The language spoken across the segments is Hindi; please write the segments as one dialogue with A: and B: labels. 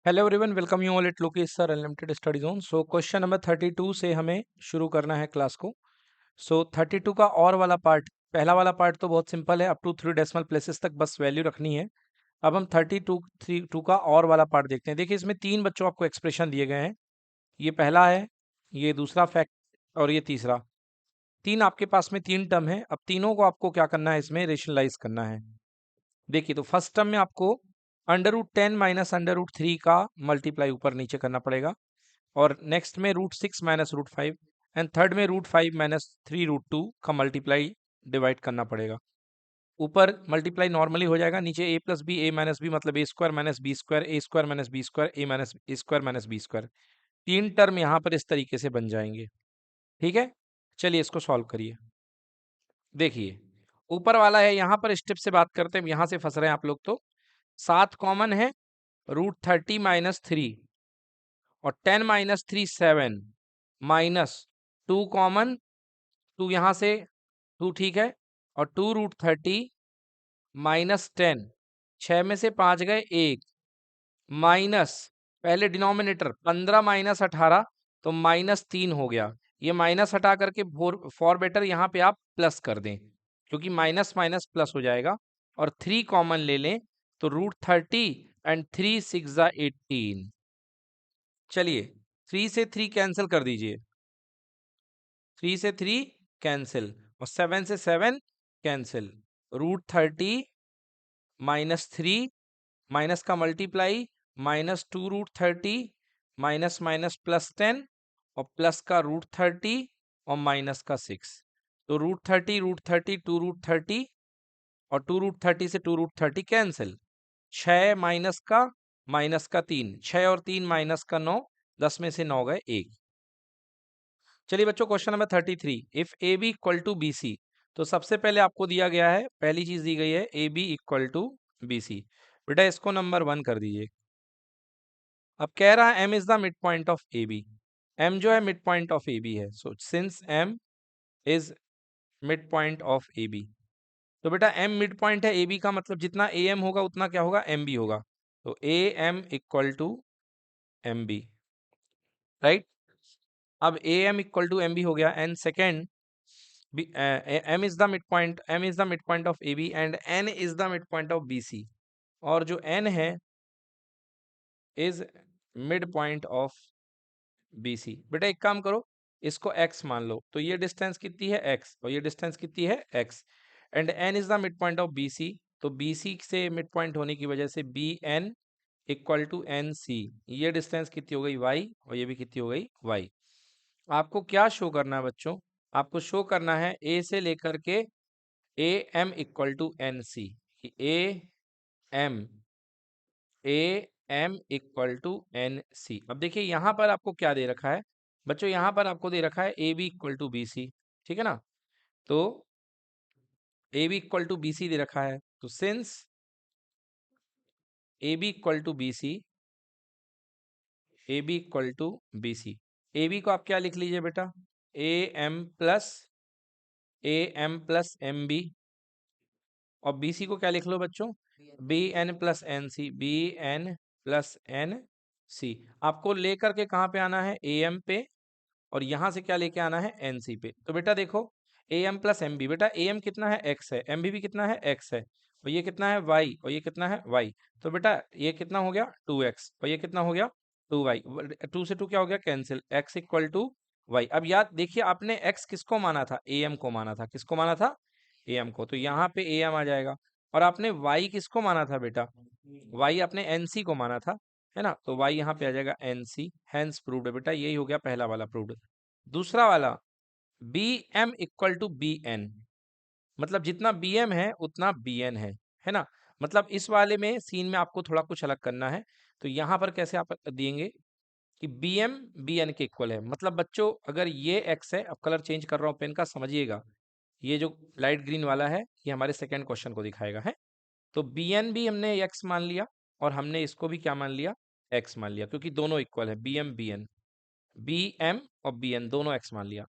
A: Hello everyone, welcome you all at Lokesh sir unlimited study zone. So question number 32 से हमें शुरू करना है क्लास को। सो 32 का और वाला पार्ट, पहला वाला पार्ट तो बहुत सिंपल है, अप टू 3 डेसिमल प्लेसेस तक बस वैल्यू रखनी है। अब हम 32 का और वाला पार्ट देखते हैं। देखिए, इसमें तीन बच्चों आपको एक्सप्रेशन दिए गए हैं। ये पहला है, ये दूसरा फैक्ट और ये तीसरा। तीन आपके पास में तीन टर्म है। अब तीनों को आपको क्या करना है, इसमें रेशनलाइज करना है। देखिए, तो फर्स्ट टर्म में आपको √10 माइनस √3 का मल्टीप्लाई ऊपर नीचे करना पड़ेगा, और नेक्स्ट में √6 माइनस √5, एंड थर्ड में √5 माइनस 3 √2 का मल्टीप्लाई डिवाइड करना पड़ेगा। ऊपर मल्टीप्लाई नॉर्मली हो जाएगा, नीचे a plus B A minus B मतलब A square minus B square, A square minus B square, A minus A square minus B square. तीन टर्म यहाँ पर इस तरीके से बन जाएंगे। ठीक है, चलिए इसको सॉल्व करिए। देखिए, ऊपर वाला है, यहाँ पर स्टेप से बात करते हैं, यहाँ से फंस रहे हैं आप लोग। तो 7 कॉमन है, √30 माइनस 3, और 10 माइनस 3 7, माइनस 2 कॉमन, 2 यहाँ से 2 ठीक है, और 2 √30 माइनस 10, 6 में से 5 गए 1, माइनस पहले डिनोमिनेटर 15 माइनस 18 तो माइनस 3 हो गया। ये माइनस हटा करके फॉर बेटर यहाँ पे आप प्लस कर दें, क्योंकि माइनस माइनस प्लस हो जाएगा। और 3 कॉमन ले लें तो √30 एंड 3 6 18। चलिए, 3 से 3 कैंसिल कर दीजिए, 3 से 3 कैंसिल, और 7 से 7 कैंसिल। √30 माइनस 3, माइनस का multiply, minus 2 √30, minus minus plus 10, और प्लस का √30 और माइनस का 6। तो √30 2 √30, और 2 √30 से 2 √30 कैंसिल। 6 माइनस का 3, 6 और 3 माइनस का 9, 10 में से 9 गए 1। चलिए बच्चों, question number 33, if A B equal to B C. तो सबसे पहले आपको दिया गया है, पहली चीज दी गई है A B equal to B C. बेटा इसको नंबर 1 कर दीजिए। अब कह रहा है M is the mid point of A B. M जो है mid point of A B है, so since M is mid point of A B, तो बेटा एम मिड पॉइंट है ए बी का, मतलब जितना ए एम होगा उतना क्या होगा, एम बी होगा। तो A M equal to M B, right. अब A M equal to M B हो गया, and second M is the mid point, M is the mid point of A B and N is the mid point of B C, और जो एन है is mid point of B C. बेटा एक काम करो, इसको x मान लो, तो ये डिस्टेंस कितनी है x, और ये डिस्टेंस कितनी है x, and n is the mid point of B C. तो बी सी से मिड पॉइंट होने की वजह से B N equal to N C, ये डिस्टेंस कितनी हो गई y, और ये भी कितनी हो गई y। आपको क्या शो करना है बच्चों, आपको शो करना है a से लेकर के A M equal to N C, A M A M equal to N C. अब देखिए यहाँ पर आपको क्या दे रखा है बच्चों, यहाँ पर आपको दे रखा है A B equal to B C, ठीक है ना। तो A B equal to B C दे रखा है, तो since A B equal to B C, A B equal to B C, A B को आप क्या लिख लीजिए बेटा, A M plus M B, और बी सी को क्या लिख लो बच्चों, B N plus N C, B N plus N C. आपको लेकर के कहाँ पे आना है, ए एम पे, और यहां से क्या लेके आना है, एन सी पे। तो बेटा देखो, A M plus M B, बेटा ए एम कितना है, एक्स है, एम बी भी कितना है, एक्स है, और ये कितना है, वाई, और ये कितना है, वाई। तो बेटा ये कितना हो गया, 2x, और ये कितना हो गया, 2y। 2 से 2 क्या हो गया, cancel, x equal to Y. अब याद देखिए, आपने x किसको माना था, ए एम को माना था, किसको माना था, ए एम को, तो यहाँ पे ए एम आ जाएगा। और आपने y किसको माना था बेटा, y आपने एन सी को माना था, है ना, तो y यहाँ पे आ जाएगा एन सी, हैंस प्रूव्ड है बेटा। यही हो गया पहला वाला प्रूव्ड। दूसरा वाला, B M equal to B N, मतलब जितना बी एम है उतना बी एन है ना। मतलब इस वाले में सीन में आपको थोड़ा कुछ अलग करना है। तो यहाँ पर कैसे आप देंगे कि बी एम बी एन के इक्वल है, मतलब बच्चों अगर ये एक्स है, अब कलर चेंज कर रहा हूँ पेन का, समझिएगा। ये जो लाइट ग्रीन वाला है ये हमारे सेकेंड क्वेश्चन को दिखाएगा है। तो बी एन भी हमने एक्स मान लिया, और हमने इसको भी क्या मान लिया, एक्स मान लिया, क्योंकि दोनों इक्वल है, B M B N, B M और बी एन दोनों एक्स मान लिया।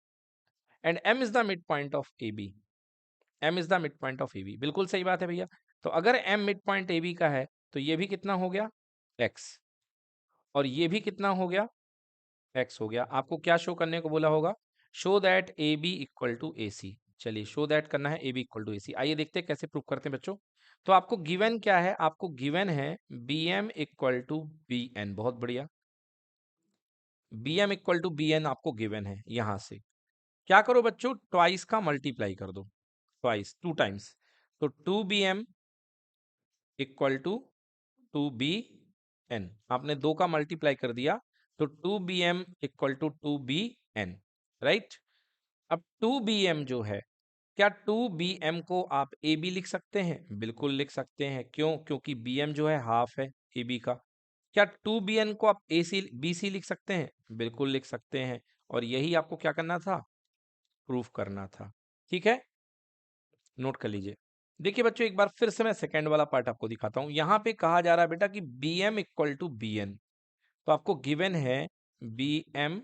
A: And M is the mid point of A B, M is the mid point of A B, बिल्कुल सही बात है भैया। तो अगर M mid point A B का है तो ये भी कितना हो गया, एक्स। और ये भी कितना हो गया, x हो गया। आपको क्या शो करने को बोला होगा, show that A B equal to A C. चलिए शो दैट करना है A B equal to A C. आइए देखते हैं कैसे प्रूव करते हैं बच्चों। तो आपको गिवन क्या है, आपको गिवन है B M equal to B N. बहुत बढ़िया, B M equal to B N आपको गिवन है। यहां से क्या करो बच्चों, ट्वाइस का मल्टीप्लाई कर दो, ट्वाइस, 2 टाइम्स। तो 2bm इक्वल टू 2bn, आपने 2 का मल्टीप्लाई कर दिया, तो 2bm equal to 2bn, right. अब 2bm जो है, क्या 2bm को आप ab लिख सकते हैं? बिल्कुल लिख सकते हैं। क्यों? क्योंकि bm जो है हाफ है ab का। क्या 2bn को आप ac bc लिख सकते हैं? बिल्कुल लिख सकते हैं। और यही आपको क्या करना था, प्रूफ करना था। ठीक है, नोट कर लीजिए। देखिए बच्चों, एक बार फिर से मैं सेकंड वाला पार्ट आपको दिखाता हूं। यहां पे कहा जा रहा है बेटा कि bm इक्वल टू bn, तो आपको गिवन है bm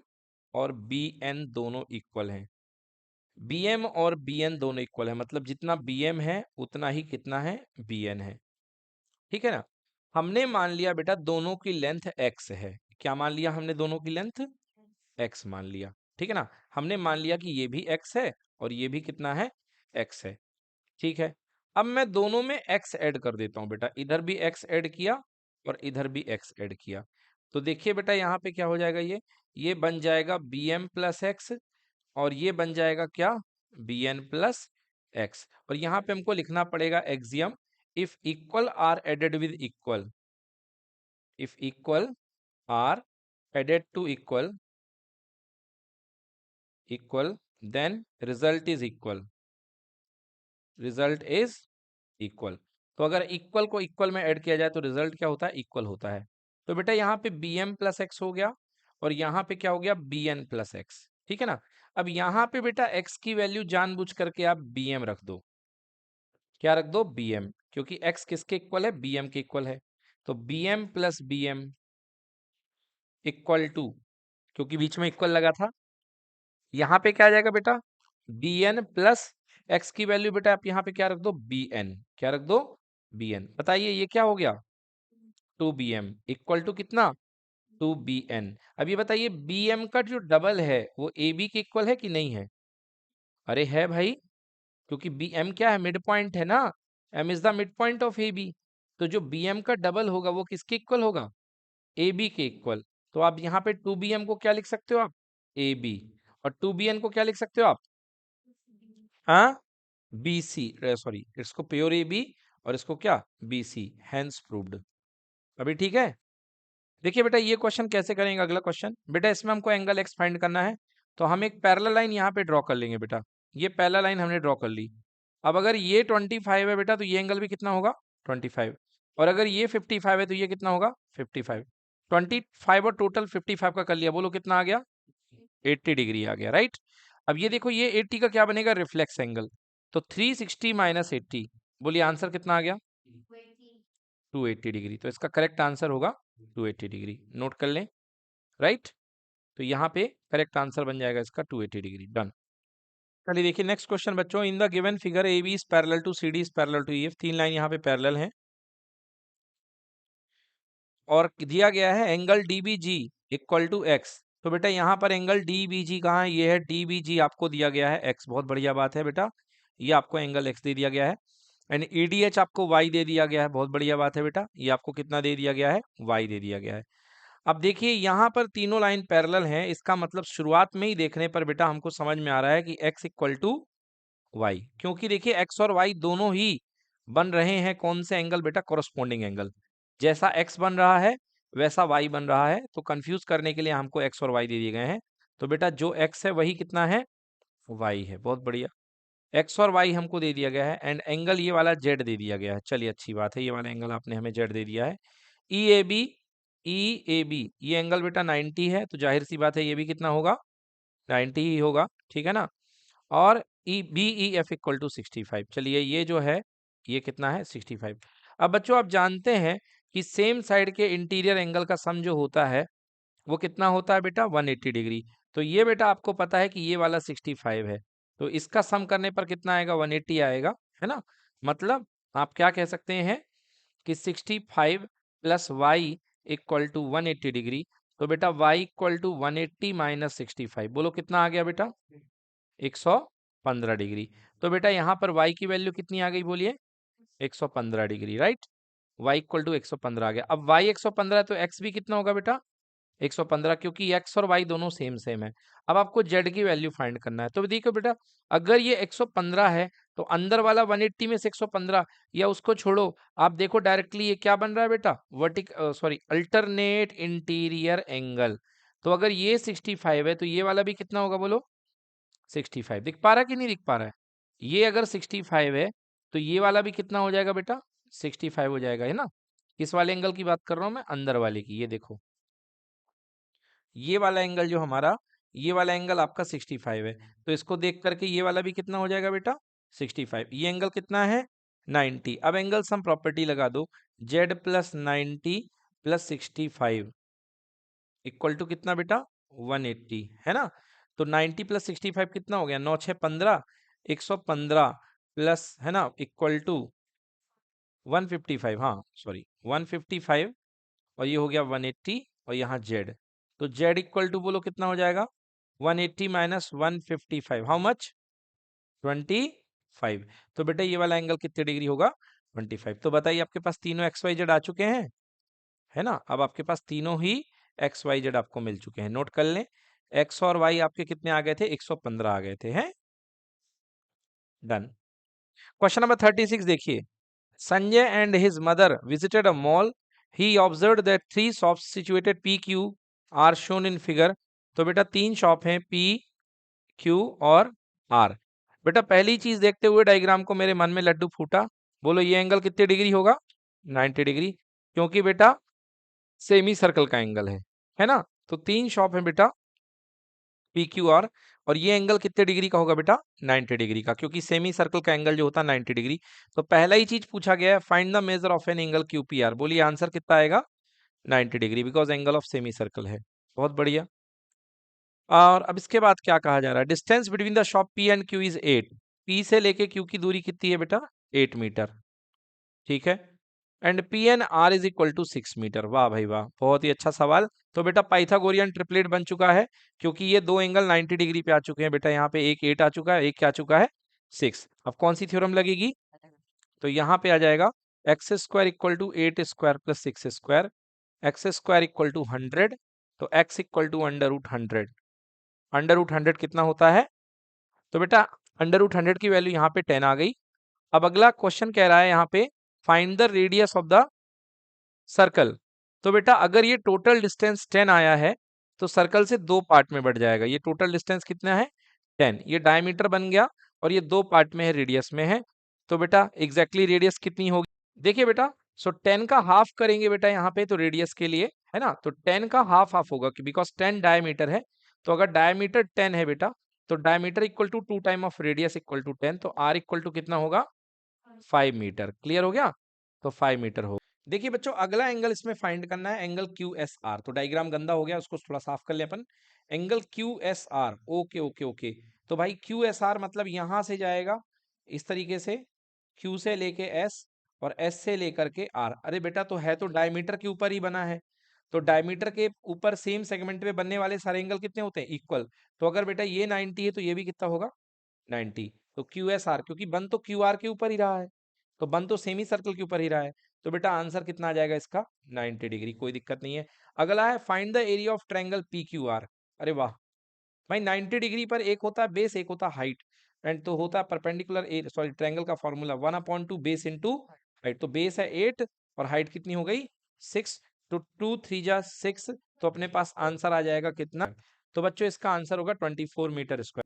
A: और bn दोनों इक्वल हैं। bm और bn दोनों इक्वल है, मतलब जितना bm है उतना ही कितना है, bn है। ठीक है ना। हमने मान लिया बेटा दोनों की लेंथ x है। क्या मान लिया हमने, दोनों की लेंथ x मान लिया। ठीक है ना, हमने मान लिया कि ये भी x है और ये भी कितना है, x है। ठीक है, अब मैं दोनों में x ऐड कर देता हूं बेटा, इधर भी x ऐड किया और इधर भी x ऐड किया। तो देखिए बेटा यहाँ पे क्या हो जाएगा, ये बन जाएगा bm प्लस एक्स, और ये बन जाएगा क्या, bn प्लस एक्स। और यहाँ पे हमको लिखना पड़ेगा axiom, if equal are added with equal, if equal are added to equal, equal, then result is equal, result is equal. तो अगर इक्वल को इक्वल में ऐड किया जाए तो रिजल्ट क्या होता है, इक्वल होता है। तो बेटा यहाँ पे bm प्लस एक्स हो गया और यहाँ पे क्या हो गया, bn प्लस एक्स। ठीक है ना। अब यहाँ पे बेटा x की वैल्यू जानबूझ करके आप bm रख दो। क्या रख दो, bm, क्योंकि x किसके इक्वल है, bm के इक्वल है। तो bm plus bm equal to, क्योंकि बीच में इक्वल लगा था, यहाँ पे क्या आ जाएगा बेटा, bn प्लस x की वैल्यू बेटा आप यहाँ पे क्या रख दो, bn। क्या रख दो, bn। बताइए ये क्या हो गया, 2bm इक्वल टू कितना, 2bn। अब ये बताइए bm का जो डबल है वो ab के इक्वल है कि नहीं है? अरे है भाई, क्योंकि bm क्या है, मिड पॉइंट है ना, m is the mid point of ab। तो जो bm का डबल होगा वो किसके इक्वल होगा, ab के इक्वल। तो आप यहाँ पे 2bm को क्या लिख सकते हो आप, ab, और 2bn को क्या लिख सकते हो आप, हाँ, bc, सॉरी, इसको प्योर ab और इसको क्या, bc, हैंस प्रूव्ड। अभी ठीक है। देखिए बेटा ये क्वेश्चन कैसे करेंगे, अगला क्वेश्चन बेटा, इसमें हमको एंगल एक्स फाइंड करना है। तो हम एक पैरेलल लाइन यहाँ पे ड्रॉ कर लेंगे बेटा, ये पैरेलल लाइन हमने ड्रॉ कर ली। अब अगर ये 25 है बेटा तो ये एंगल भी कितना होगा, 25। और अगर ये 55 है तो ये कितना होगा, 55। 25 और टोटल 55 का कर लिया, बोलो कितना आ गया, 80 डिग्री आ गया, राइट। अब ये देखो ये 80 का क्या बनेगा, रिफ्लेक्स एंगल। तो 360 माइनस 80, बोलिए आंसर कितना आ गया, 280 डिग्री। तो इसका करेक्ट आंसर होगा 280 डिग्री, नोट कर लें, राइट। तो यहाँ पे करेक्ट आंसर बन जाएगा इसका 280 डिग्री, डन। चलिए देखिए नेक्स्ट क्वेश्चन बच्चों, in the given figure A B is parallel to C D is parallel to EF. 3 line यहाँ पे पैरेलल है और दिया गया है angle D B G equal to X. तो बेटा यहाँ पर एंगल डी बी जी कहाँ है, ये है डी बी जी, आपको दिया गया है एक्स। बहुत बढ़िया बात है बेटा, ये आपको एंगल एक्स दे दिया गया है। एंड ई डी एच आपको वाई दे दिया गया है। बहुत बढ़िया बात है बेटा, ये आपको कितना दे दिया गया है, वाई दे दिया गया है। अब देखिए यहाँ पर तीनों लाइन पैरेलल हैं, इसका मतलब शुरुआत में ही देखने पर बेटा हमको समझ में आ रहा है कि x इक्वल टू वाई, क्योंकि देखिए x और y दोनों ही बन रहे हैं कौन से एंगल बेटा, कोरस्पोंडिंग एंगल। जैसा x बन रहा है वैसा y बन रहा है, तो कंफ्यूज करने के लिए हमको x और y दे दिए गए हैं। तो बेटा जो x है वही कितना है, y है। बहुत बढ़िया, x और y हमको दे दिया गया है एंड एंगल ये वाला z दे दिया गया है। चलिए अच्छी बात है, ये वाला एंगल आपने हमें z दे दिया है। E A B, E A B ये एंगल बेटा 90 है, तो जाहिर सी बात है ये भी कितना होगा, 90 ही होगा, ठीक है ना। और E B E F equal to 65। चलिए ये जो है ये कितना है, 65। अब बच्चों आप जानते हैं कि सेम साइड के इंटीरियर एंगल का सम जो होता है वो कितना होता है बेटा, 180 डिग्री। तो ये बेटा आपको पता है कि ये वाला 65 है, तो इसका सम करने पर कितना आएगा, 180 आएगा, है ना। मतलब आप क्या कह सकते हैं कि 65 plus y equal to 180 degree. तो बेटा y इक्वल टू 180 माइनस 65, बोलो कितना आ गया बेटा? 115 डिग्री। तो बेटा यहाँ पर y की वैल्यू कितनी आ गई बोलिए? 115 degree, right. y equal to 115 आ गया। अब y 115 है तो x भी कितना होगा बेटा? 115, क्योंकि x और y दोनों सेम सेम है। अब आपको z की वैल्यू फाइंड करना है। तो देखो बेटा, अगर ये 115 है तो अंदर वाला 180 में से 115, या उसको छोड़ो, आप देखो डायरेक्टली ये क्या बन रहा है बेटा? Alternate interior angle. तो अगर ये 65 है तो ये वाला भी कितना होगा बोलो? 65। दिख पा रहा है कि नहीं दिख पा रहा है? ये अगर 65 है तो ये वाला भी कितना हो जाएगा बेटा? 65 हो जाएगा, है ना। किस वाले एंगल की बात कर रहा हूं मैं? अंदर वाले की। ये देखो, ये वाला एंगल जो हमारा, ये वाला एंगल आपका 65 है, तो इसको देख करके ये वाला भी कितना हो जाएगा बेटा? 65। ये एंगल कितना है? 90। अब एंगल सम प्रॉपर्टी लगा दो, z plus 90 plus 65 equal to कितना बेटा? 180, है ना। तो 90 प्लस 65 कितना हो गया? 9 6 15, 115 प्लस, है ना, इक्वल टू 155, हाँ सॉरी 155, और ये हो गया 180, और यहाँ z। तो z इक्वल टू बोलो कितना हो जाएगा? 180 माइनस 155, हाउ मच? 25। तो बेटा ये वाला एंगल कितने डिग्री होगा? 25। तो बताइए, आपके पास तीनों एक्स वाई जेड आ चुके हैं, है ना। अब आपके पास तीनों ही एक्स वाई जेड आपको मिल चुके हैं। नोट कर लें, एक्स और वाई आपके कितने आ गए थे? 115 आ गए थे, हैं। डन। क्वेश्चन नंबर 36 देखिए। Sanjay and his mother visited a mall. He observed that 3 shops situated PQ are shown in figure. तो बेटा 3 शॉप हैं P, Q और R। बेटा पहली चीज देखते हुए डायग्राम को मेरे मन में लड्डू फूटा। बोलो ये एंगल कितने डिग्री होगा? 90 डिग्री, क्योंकि बेटा सेमी सर्कल का एंगल है ना। तो 3 शॉप है बेटा पी क्यू आर, और ये एंगल कितने डिग्री का होगा बेटा? 90 डिग्री का, क्योंकि सेमी सर्कल का एंगल जो होता है 90 डिग्री। तो पहला ही चीज पूछा गया है, find the measure of an angle Q P R. बोलिए आंसर कितना आएगा? 90 degree, because angle of semi circle है। बहुत बढ़िया। और अब इसके बाद क्या कहा जा रहा है? Distance between the shop P and Q is 8। P से लेके क्यू की दूरी कितनी है बेटा? 8 मीटर, ठीक है। And P N R is equal to 6 metre. वाह भाई वाह, बहुत ही अच्छा सवाल। तो बेटा पाइथागोरियन ट्रिपलेट बन चुका है, क्योंकि ये दो एंगल 90 डिग्री पे आ चुके हैं बेटा। यहाँ पे एक 8 आ चुका है, एक क्या आ चुका है? 6। अब कौन सी थ्योरम लगेगी? तो यहाँ पे आ जाएगा x square equal to 8 square plus 6 square, x square equal to 100। तो x equal to under root 100। Under root 100 कितना होता है? तो बेटा अंडर रूट 100 की वैल्यू यहाँ पे 10 आ गई। अब अगला क्वेश्चन कह रहा है यहाँ पे, find the radius of the circle. तो बेटा अगर ये टोटल डिस्टेंस 10 आया है तो सर्कल से दो पार्ट में बढ़ जाएगा। ये टोटल डिस्टेंस कितना है? 10। ये डायमीटर बन गया, और ये दो पार्ट में है, रेडियस में है। तो बेटा एग्जैक्टली रेडियस कितनी होगी? देखिए बेटा, सो 10 का हाफ करेंगे बेटा यहाँ पे, तो रेडियस के लिए, है ना। तो 10 का हाफ हाफ होगा, बिकॉज 10 डायमीटर है। तो अगर डायमीटर 10 है बेटा, तो diameter equal to 2 time of radius equal to 10। तो आर इक्वल टू कितना होगा? 5 मीटर। क्लियर हो गया? तो 5 मीटर हो। देखिए बच्चों, अगला एंगल इसमें फाइंड करना है, एंगल क्यू एस आर। तो डायग्राम गंदा हो गया, उसको थोड़ा साफ कर ले अपन। Angle Q S R, okay okay okay. तो भाई क्यू एस आर मतलब यहां से जाएगा इस तरीके से, क्यू से लेके एस, और एस से लेकर के आर। अरे बेटा, तो है तो डायमीटर के ऊपर ही बना है। तो डायमीटर के ऊपर सेम सेगमेंट में बनने वाले सारे एंगल कितने होते हैं? इक्वल। तो अगर बेटा ये 90 है तो ये भी कितना होगा? 90। तो क्यू एस आर, क्योंकि बन तो क्यू आर के ऊपर ही रहा है, तो बन तो सेमी सर्कल के ऊपर ही रहा है। तो बेटा आंसर कितना आ जाएगा इसका? 90 डिग्री। कोई दिक्कत नहीं है। अगला है find the area of triangle P Q R. अरे वाह भाई, 90 डिग्री पर एक होता है बेस, एक होता है हाइट, एंड तो होता है परपेंडिकुलर, सॉरी ट्रायंगल का फॉर्मूला 1/2 बेस इंटू हाइट। तो बेस है 8 और हाइट कितनी हो गई? 6। तो 2 3 जा 6, तो अपने पास आंसर आ जाएगा कितना? तो बच्चों इसका आंसर होगा 24 मीटर स्क्वायर।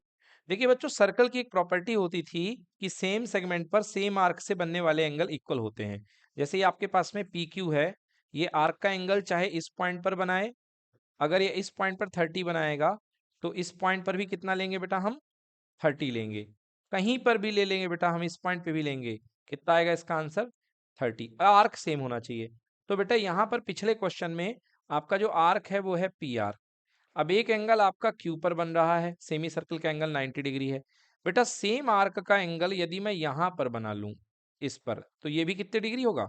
A: देखिए बच्चों, सर्कल की एक प्रॉपर्टी होती थी कि सेम सेगमेंट पर सेम आर्क से बनने वाले एंगल इक्वल होते हैं। जैसे ये आपके पास में पी क्यू है, ये आर्क का एंगल चाहे इस पॉइंट पर बनाए, अगर ये इस पॉइंट पर 30 बनाएगा तो इस पॉइंट पर भी कितना लेंगे बेटा? हम 30 लेंगे। कहीं पर भी ले लेंगे बेटा, हम इस पॉइंट पे भी लेंगे, कितना आएगा इसका आंसर? 30। आर्क सेम होना चाहिए। तो बेटा यहाँ पर पिछले क्वेश्चन में आपका जो आर्क है वो है पी आर। अब एक एंगल आपका क्यू पर बन रहा है, सेमी सर्कल का एंगल 90 डिग्री है। बेटा सेम आर्क का एंगल यदि मैं यहां पर बना लूं इस पर, तो ये भी कितने डिग्री होगा?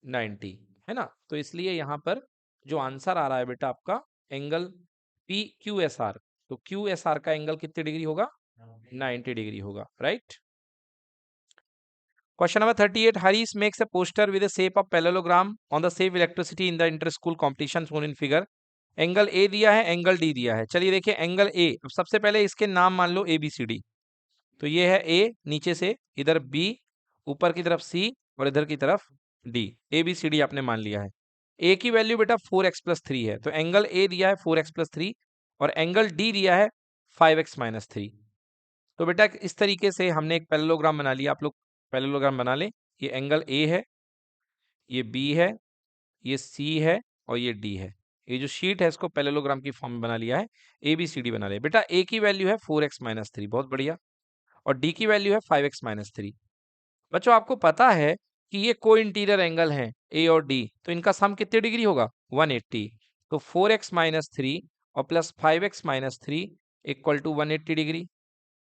A: 90, है ना। तो इसलिए यहां पर जो आंसर आ रहा है बेटा आपका angle P Q S R, तो क्यू एस आर का एंगल कितने डिग्री होगा? 90 डिग्री होगा, right. Question number 38. Harish makes a poster with the shape of parallelogram on the save electricity in the inter-school competition shown in figure. Angle A दिया है, एंगल डी दिया है। चलिए देखिए एंगल ए, अब सबसे पहले इसके नाम मान लो ए बी सी डी। तो ये है ए, नीचे से इधर बी, ऊपर की तरफ सी और इधर की तरफ D. A B C D आपने मान लिया है। ए की वैल्यू बेटा 4x+3 है, तो एंगल ए दिया है 4x+3 और एंगल डी दिया है 5x-3। तो बेटा इस तरीके से हमने एक पैरेललोग्राम बना लिया। आप लोग पैरेललोग्राम बना लें। ये एंगल ए है, ये बी है, ये सी है और ये डी है। ये जो शीट है इसको पैरेललोग्राम की फॉर्म में बना लिया है। ए बी सी डी बना ले बेटा। ए की वैल्यू है 4x-3, बहुत बढ़िया, और डी की वैल्यू है 5x-3। बच्चों आपको पता है कि ये को इंटीरियर एंगल है ए और डी, तो इनका सम कितने डिग्री होगा? 180। तो 4x-3 और plus 5x-3 equal to 180 degree.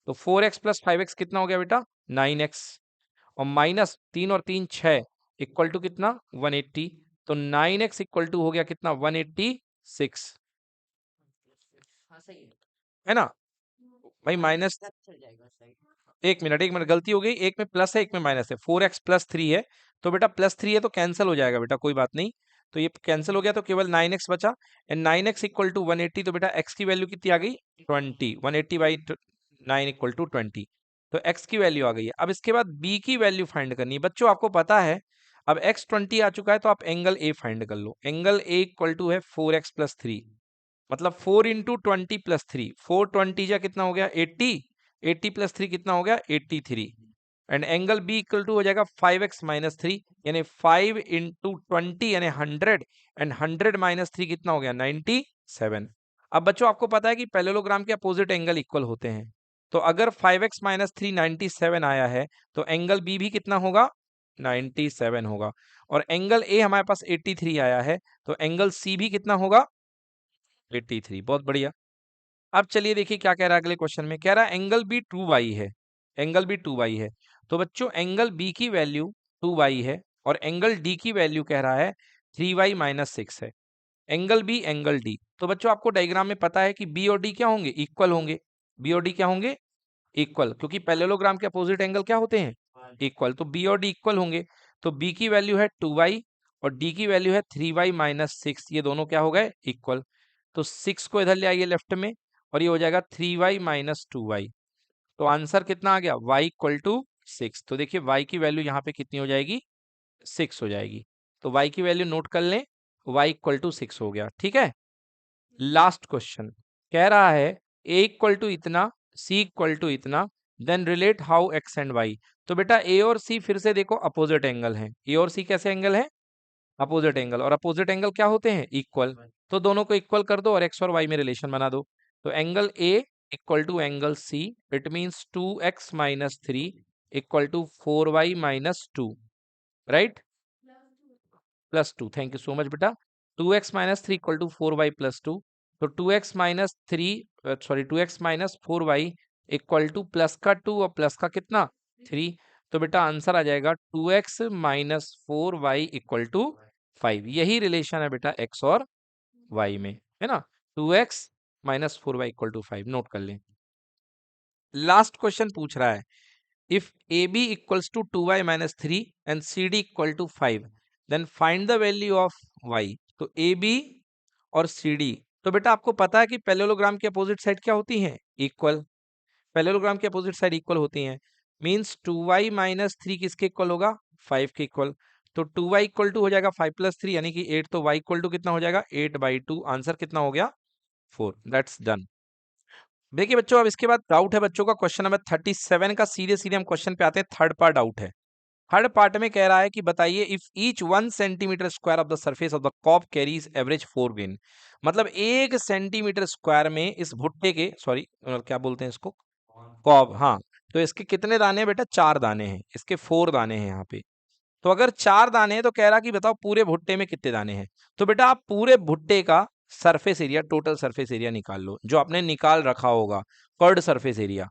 A: तो 4x प्लस 5x कितना हो गया बेटा? 9x, और माइनस 3 और 3 6 इक्वल टू कितना? 180। तो 9x इक्वल टू हो गया कितना? 186, है ना भाई? माइनस, एक मिनट गलती हो गई, एक में प्लस है एक में माइनस है। 4x+3 है, तो बेटा +3 है तो कैंसिल हो जाएगा बेटा, कोई बात नहीं। तो ये कैंसिल हो गया तो केवल 9x बचा, एंड 9x इक्वल टू 180। तो बेटा x की वैल्यू कितनी आ गई? 20। 180 बाई 9 इक्वल टू 20। तो x की वैल्यू आ गई है। अब इसके बाद b की वैल्यू फाइंड करनी है। बच्चों आपको पता है अब x 20 आ चुका है, तो आप एंगल a फाइंड कर लो। एंगल a इक्वल टू है 4x+3, मतलब 4 इंटू 20+3, 420 जा कितना हो गया? 80। 80+3 कितना हो गया? 83। And angle B equal to हो जाएगा 5x-3, यानी 5 इंटू 20 यानी 100, एंड 100-3 कितना हो गया? 97। अब बच्चों आपको पता है कि पैरेललोग्राम के अपोजिट एंगल इक्वल होते हैं, तो अगर 5x-3 97 आया है तो एंगल बी भी कितना होगा? 97 होगा। और एंगल ए हमारे पास 83 आया है, तो एंगल सी भी कितना होगा? 83। बहुत बढ़िया। अब चलिए देखिए क्या कह रहा है अगले क्वेश्चन में। कह रहा है एंगल बी 2y है, एंगल बी 2y है। तो बच्चों एंगल बी की वैल्यू 2y है और एंगल डी की वैल्यू कह रहा है 3y-6 है। एंगल बी एंगल डी, तो बच्चों आपको डायग्राम में पता है कि बी और डी क्या होंगे? इक्वल होंगे। बी और डी क्या होंगे? इक्वल, क्योंकि पैरेललोग्राम के अपोजिट एंगल क्या होते हैं? इक्वल। तो बी और डी इक्वल होंगे। तो बी की वैल्यू है 2y और डी की वैल्यू है 3y-6, ये दोनों क्या हो गए? इक्वल। तो 6 को इधर ले आइए लेफ्ट में, और ये हो जाएगा 3y-2y। तो आंसर कितना आ गया? y equal to 6। तो देखिए y की वैल्यू यहाँ पे कितनी हो जाएगी? 6 हो जाएगी। तो y की वैल्यू नोट कर लें, y इक्वल टू 6 हो गया। ठीक है। लास्ट क्वेश्चन कह रहा है a इक्वल टू इतना, c इक्वल टू इतना, then relate how x and y। तो बेटा a और c फिर से देखो अपोजिट एंगल है। a और c कैसे एंगल है? अपोजिट एंगल, और अपोजिट एंगल क्या होते हैं? इक्वल। तो दोनों को इक्वल कर दो और x और y में रिलेशन बना दो। तो angle a equal to angle c, it means 2x-3 equal to 4y-2, right? +2। Thank you so much बेटा। 2x-3 equal to 4y+2। तो 2x-4y इक्वल टू प्लस का 2 और प्लस का कितना? 3। तो बेटा आंसर आ जाएगा 2x-4y इक्वल टू 5। यही रिलेशन है बेटा x और y में, है ना? 2x-4y इक्वल टू 5 नोट कर लें। लास्ट क्वेश्चन पूछ रहा है if AB equals to 2y-3 and CD equal to 5, then find the value of y। तो AB और CD, तो बेटा आपको पता है कि पैरेललोग्राम की अपोजिट साइड क्या होती हैं? इक्वल। पैरेललोग्राम की अपोजिट साइड इक्वल होती हैं, मींस 2y-3 किसके इक्वल होगा? 5 के इक्वल। तो 2y इक्वल टू हो जाएगा 5+3 यानी कि 8। तो y इक्वल टू कितना हो जाएगा? 8/2। आंसर कितना हो गया? 4। That's done. देखिए बच्चों अब इसके बाद डाउट है बच्चों का क्वेश्चन नंबर 37 का। सीधे सीधे हम क्वेश्चन पे आते हैं। थर्ड पार्ट डाउट है। थर्ड पार्ट में कह रहा है कि बताइए if each 1 centimetre square of the surface of the cob carries average 4 grain, मतलब 1 सेंटीमीटर स्क्वायर में इस भुट्टे के, सॉरी क्या बोलते हैं इसको? कॉब, हाँ। तो इसके कितने दाने हैं बेटा? 4 दाने हैं। इसके 4 दाने हैं यहाँ पे। तो अगर 4 दाने हैं तो कह रहा कि बताओ पूरे भुट्टे में कितने दाने हैं। तो बेटा आप पूरे भुट्टे का surface area, total surface area निकाल लो, जो आपने निकाल रखा होगा। कर्ड सरफेस एरिया,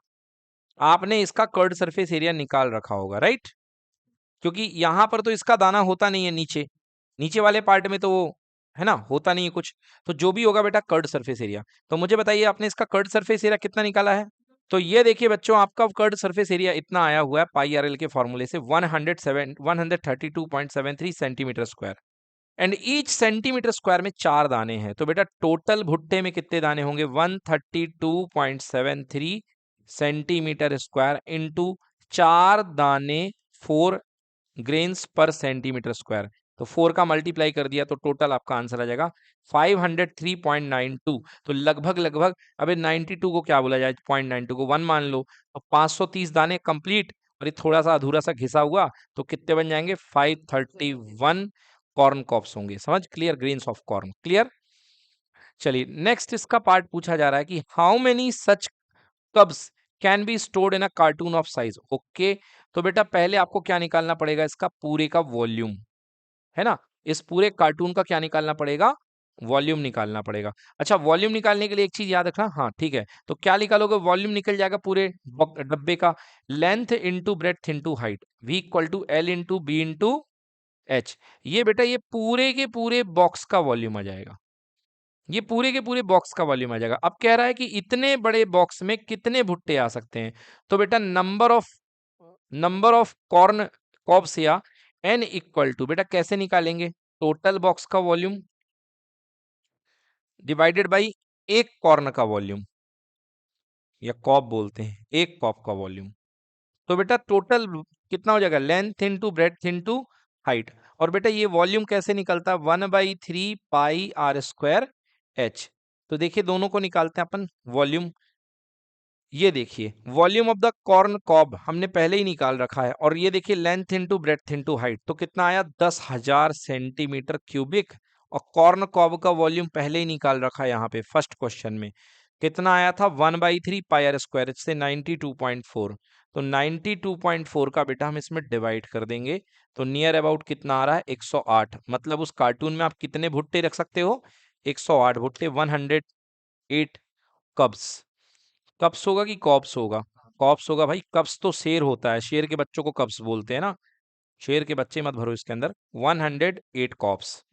A: आपने इसका कर्ड सरफेस एरिया निकाल रखा होगा, राइट? क्योंकि यहां पर तो इसका दाना होता नहीं है नीचे, नीचे वाले पार्ट में तो वो है ना, होता नहीं है कुछ। तो जो भी होगा बेटा कर्ड सरफेस एरिया। तो मुझे बताइए आपने इसका कर्ड सरफेस एरिया कितना निकाला है? तो ये देखिए बच्चों, आपका कर्ड सरफेस एरिया इतना आया हुआ है पाई आर एल के फॉर्मूले से 132.73 centimetre square. And each centimetre square में 4 दाने हैं, तो बेटा टोटल भुट्टे में कितने दाने होंगे? 132.73 सेंटीमीटर स्क्वायर इंटू 4 दाने, 4 ग्रेन्स पर सेंटीमीटर स्क्वायर। तो 4 का मल्टीप्लाई कर दिया तो टोटल आपका आंसर आ जाएगा 503.92। तो लगभग लगभग, अबे 92 को क्या बोला जाए, 0.92 को 1 मान लो, तो 530 दाने कंप्लीट, और ये थोड़ा सा अधूरा सा घिसा हुआ, तो कितने बन जाएंगे? 531 कॉर्न कॉप्स होंगे। समझ? Clear? Grains of corn. Clear? चलिए नेक्स्ट इसका पार्ट पूछा जा रहा है कि how many such कब्स can be stored in a cartoon of size. Okay, तो बेटा पहले आपको क्या निकालना पड़ेगा? इसका पूरे का वॉल्यूम, है ना। इस पूरे कार्टून का क्या निकालना पड़ेगा? वॉल्यूम निकालना पड़ेगा। अच्छा, वॉल्यूम निकालने के लिए एक चीज याद रखना, हाँ ठीक है, तो क्या निकालोगे? वॉल्यूम निकल जाएगा पूरे डब्बे का, length into breadth into height, v equal to L into B into H. ये बेटा ये पूरे के पूरे बॉक्स का वॉल्यूम आ जाएगा, ये पूरे के पूरे बॉक्स का वॉल्यूम आ जाएगा। अब कह रहा है कि इतने बड़े बॉक्स में कितने भुट्टे आ सकते हैं। तो बेटा नंबर ऑफ कॉर्न कॉब्स या n इक्वल टू, बेटा कैसे निकालेंगे? टोटल बॉक्स का वॉल्यूम डिवाइडेड बाई एक कॉर्न का वॉल्यूम, या कॉब बोलते हैं, एक कॉब का वॉल्यूम। तो बेटा टोटल कितना हो जाएगा? Length into breadth into height. और बेटा ये वॉल्यूम कैसे निकलता है? 1/3 पाई आर स्क्वायर एच। तो देखिए दोनों को निकालते हैं अपन वॉल्यूम। ये देखिए volume of the corn cob हमने पहले ही निकाल रखा है, और ये देखिए length into breadth into height, तो कितना आया? 10,000 सेंटीमीटर क्यूबिक। और कॉर्न कॉब का वॉल्यूम पहले ही निकाल रखा है यहाँ पे फर्स्ट क्वेश्चन में, कितना आया था? 1/3 पाई आर स्क्वायर से 92.4। तो 92.4 का बेटा हम इसमें डिवाइड कर देंगे, तो नियर अबाउट कितना आ रहा है? 108। मतलब उस कार्टून में आप कितने भुट्टे रख सकते हो? 108 भुट्टे, 108 कब्स। कब्स होगा कि कॉप्स होगा? कॉप्स होगा भाई, कब्स तो शेर होता है, शेर के बच्चों को कब्स बोलते हैं ना, शेर के बच्चे मत भरो इसके अंदर। 108 कॉप्स।